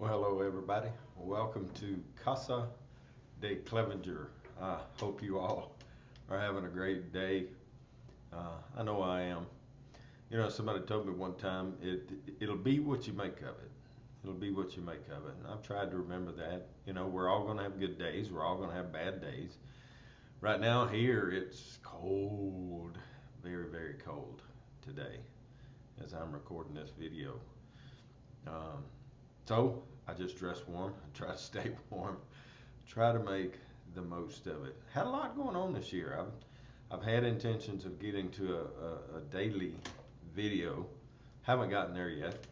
Well, hello, everybody. Welcome to Casa de Clevenger. I hope you all are having a great day. I know I am. You know, somebody told me one time, it'll be what you make of it. It'll be what you make of it. And I've tried to remember that. You know, we're all going to have good days. We're all going to have bad days. Right now here, it's cold, very, very cold today as I'm recording this video. Um, so I just dress warm. I try to stay warm. Try to make the most of it. Had a lot going on this year. I've had intentions of getting to a daily video. Haven't gotten there yet.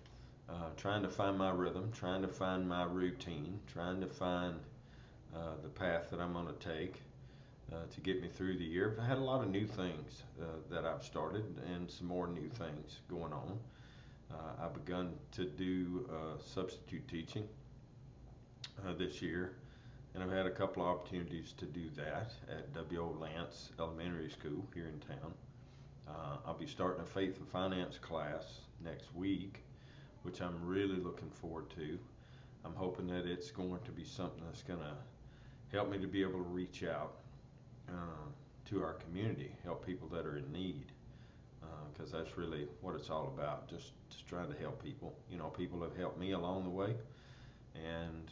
Trying to find my rhythm, trying to find my routine, trying to find the path that I'm going to take to get me through the year. I've had a lot of new things that I've started and some more new things going on. I've begun to do substitute teaching this year, and I've had a couple of opportunities to do that at W.O. Lance Elementary School here in town. I'll be starting a faith and finance class next week, which I'm really looking forward to. I'm hoping that it's going to be something that's going to help me to be able to reach out to our community, help people that are in need, because that's really what it's all about. Just trying to help people. You know, people have helped me along the way, and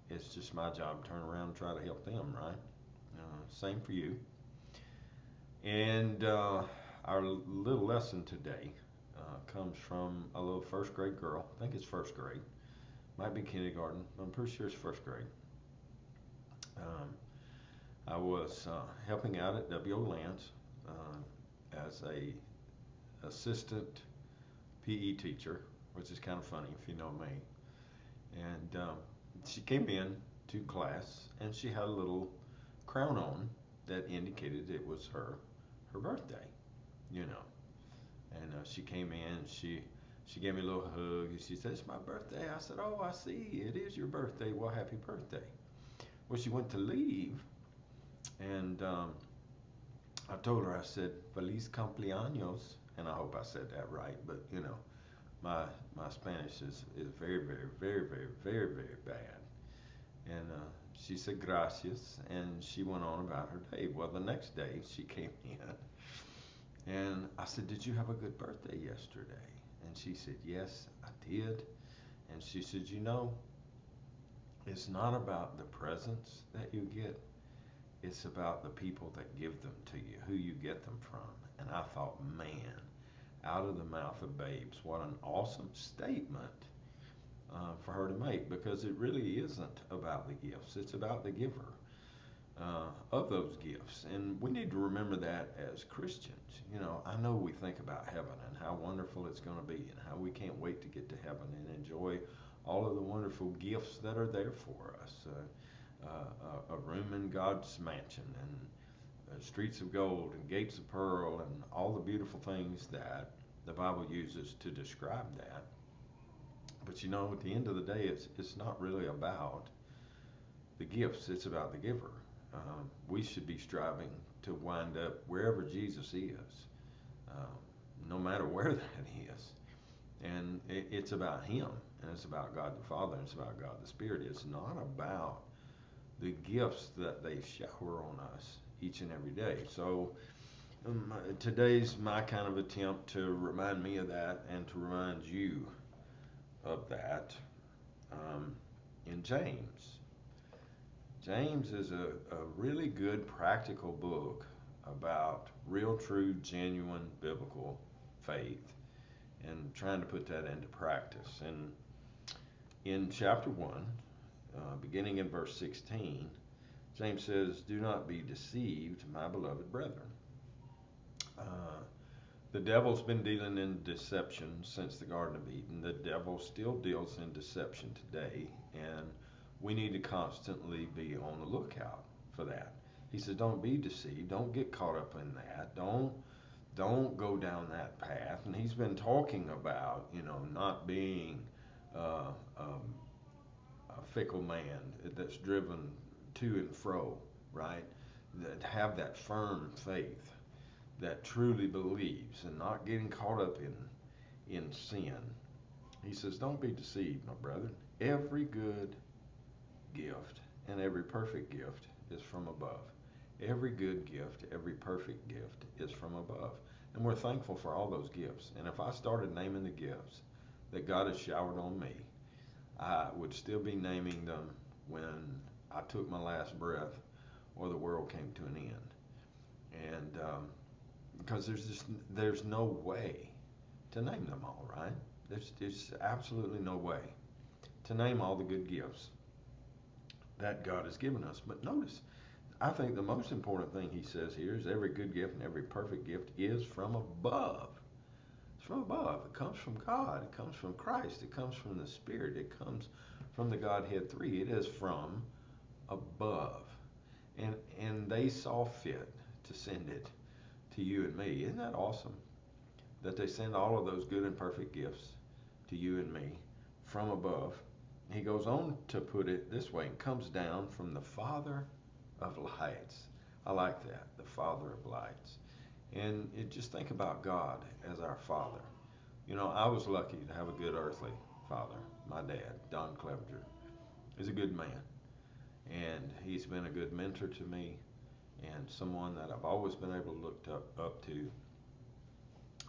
it's just my job to turn around and try to help them, right? Same for you. And our little lesson today comes from a little first grade girl. I think it's first grade. Might be kindergarten. I'm pretty sure it's first grade. Um, I was helping out at W.O. Lance as a assistant PE teacher, which is kind of funny if you know me. And she came in to class and she had a little crown on that indicated it was her birthday, you know. And she came in and she gave me a little hug and she said, "It's my birthday." I said, "Oh, I see. It is your birthday. Well, happy birthday." Well, she went to leave and I told her, I said, "Feliz cumpleaños." And I hope I said that right, but you know, my my Spanish is very, very, very, very, very, very bad. And she said gracias, and she went on about her day. Well, the next day she came in, and I said, "Did you have a good birthday yesterday?" And she said, "Yes, I did." And she said, "You know, it's not about the presents that you get, it's about the people that give them to you, who you get them from." And I thought, man, out of the mouth of babes, what an awesome statement for her to make, because it really isn't about the gifts, it's about the giver of those gifts. And we need to remember that as Christians. You know, I know we think about heaven and how wonderful it's going to be and how we can't wait to get to heaven and enjoy all of the wonderful gifts that are there for us. A room in God's mansion and streets of gold and gates of pearl and all the beautiful things that the Bible uses to describe that. But you know, at the end of the day, it's not really about the gifts, it's about the giver. We should be striving to wind up wherever Jesus is, um, no matter where that is. And it's about Him, and it's about God the Father, and it's about God the Spirit. It's not about the gifts that they shower on us each and every day. So today's my kind of attempt to remind me of that and to remind you of that um, in James. James is a really good practical book about real, true, genuine biblical faith and trying to put that into practice. And in chapter 1, beginning in verse 16, James says, "Do not be deceived, my beloved brethren." Uh, the devil's been dealing in deception since the Garden of Eden. The devil still deals in deception today, and we need to constantly be on the lookout for that. He says, "Don't be deceived. Don't get caught up in that. Don't go down that path." And he's been talking about, you know, not being uh, um, a fickle man that's driven to and fro, right? That have that firm faith that truly believes and not getting caught up in sin. He says, don't be deceived, my brethren. Every good gift and every perfect gift is from above. Every good gift, every perfect gift is from above. And we're thankful for all those gifts. And if I started naming the gifts that God has showered on me, I would still be naming them when I took my last breath or the world came to an end. And because there's no way to name them all, right? There's absolutely no way to name all the good gifts that God has given us. But notice, I think the most important thing he says here is every good gift and every perfect gift is from above. It's from above. It comes from God. It comes from Christ. It comes from the Spirit. It comes from the Godhead three. It is from above. And they saw fit to send it to you and me. Isn't that awesome? That they send all of those good and perfect gifts to you and me from above. He goes on to put it this way, it comes down from the Father of lights. I like that, the Father of lights. And just think about God as our Father. You know, I was lucky to have a good earthly father. My dad, Don Clevenger, is a good man. And he's been a good mentor to me and someone that I've always been able to look up to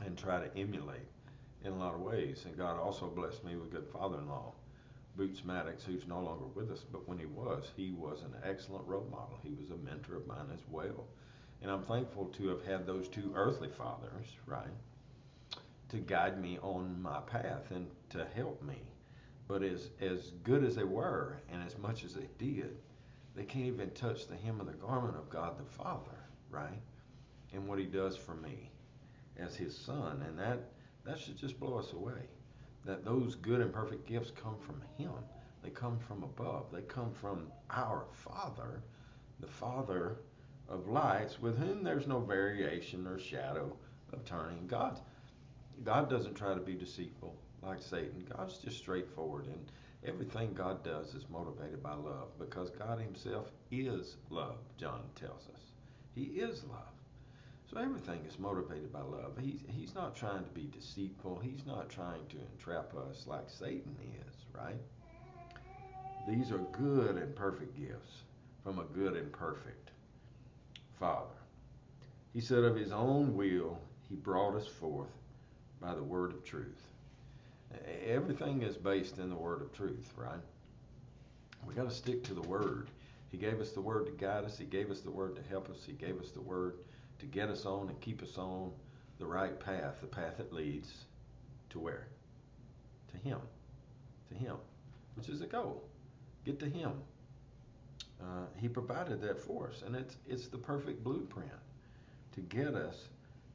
and try to emulate in a lot of ways. And God also blessed me with a good father-in-law, Boots Maddox, who's no longer with us, but when he was an excellent role model. He was a mentor of mine as well. And I'm thankful to have had those two earthly fathers, right, to guide me on my path and to help me. But as good as they were and as much as they did, they can't even touch the hem of the garment of God the Father, right? And what he does for me as his son. And that should just blow us away. That those good and perfect gifts come from him. They come from above. They come from our Father, the Father of lights, with whom there's no variation or shadow of turning. God doesn't try to be deceitful like Satan. God's just straightforward, and everything God does is motivated by love because God himself is love, John tells us. He is love. So everything is motivated by love. He's not trying to be deceitful. He's not trying to entrap us like Satan is, right? These are good and perfect gifts from a good and perfect Father. He said of his own will, he brought us forth by the word of truth. Everything is based in the word of truth, right? We got to stick to the word. He gave us the word to guide us. He gave us the word to help us. He gave us the word to get us on and keep us on the right path, the path that leads to where? To him. To him, which is the goal. Get to him. He provided that for us, and it's the perfect blueprint to get us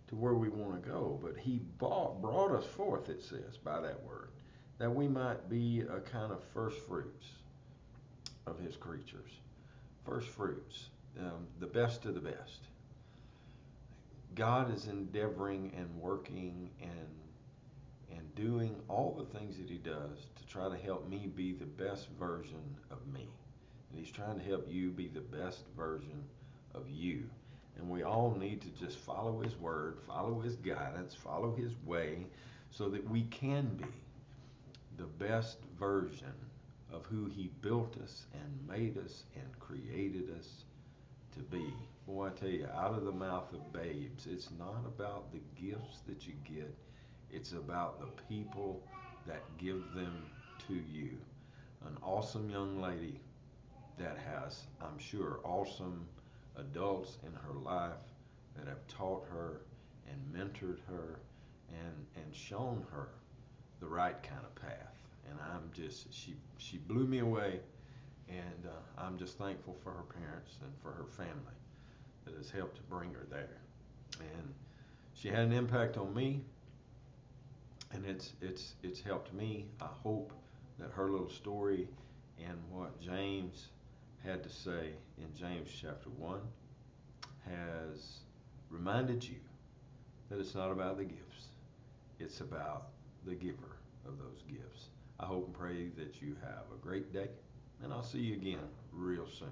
to where we want to go. But he brought us forth, it says, by that word, that we might be a kind of first fruits of his creatures. First fruits, the best of the best. God is endeavoring and working and doing all the things that he does to try to help me be the best version of me. And he's trying to help you be the best version of you. And we all need to just follow his word, follow his guidance, follow his way, so that we can be the best version of who he built us and made us and created us to be. Boy, I tell you, out of the mouth of babes, it's not about the gifts that you get, it's about the people that give them to you. An awesome young lady that has, I'm sure, awesome adults in her life that have taught her and mentored her and shown her the right kind of path. And I'm just, she blew me away, and I'm just thankful for her parents and for her family that has helped to bring her there. And she had an impact on me, and it's helped me. I hope that her little story and what James had to say in James chapter 1 has reminded you that it's not about the gifts, it's about the giver of those gifts. I hope and pray that you have a great day, and I'll see you again real soon.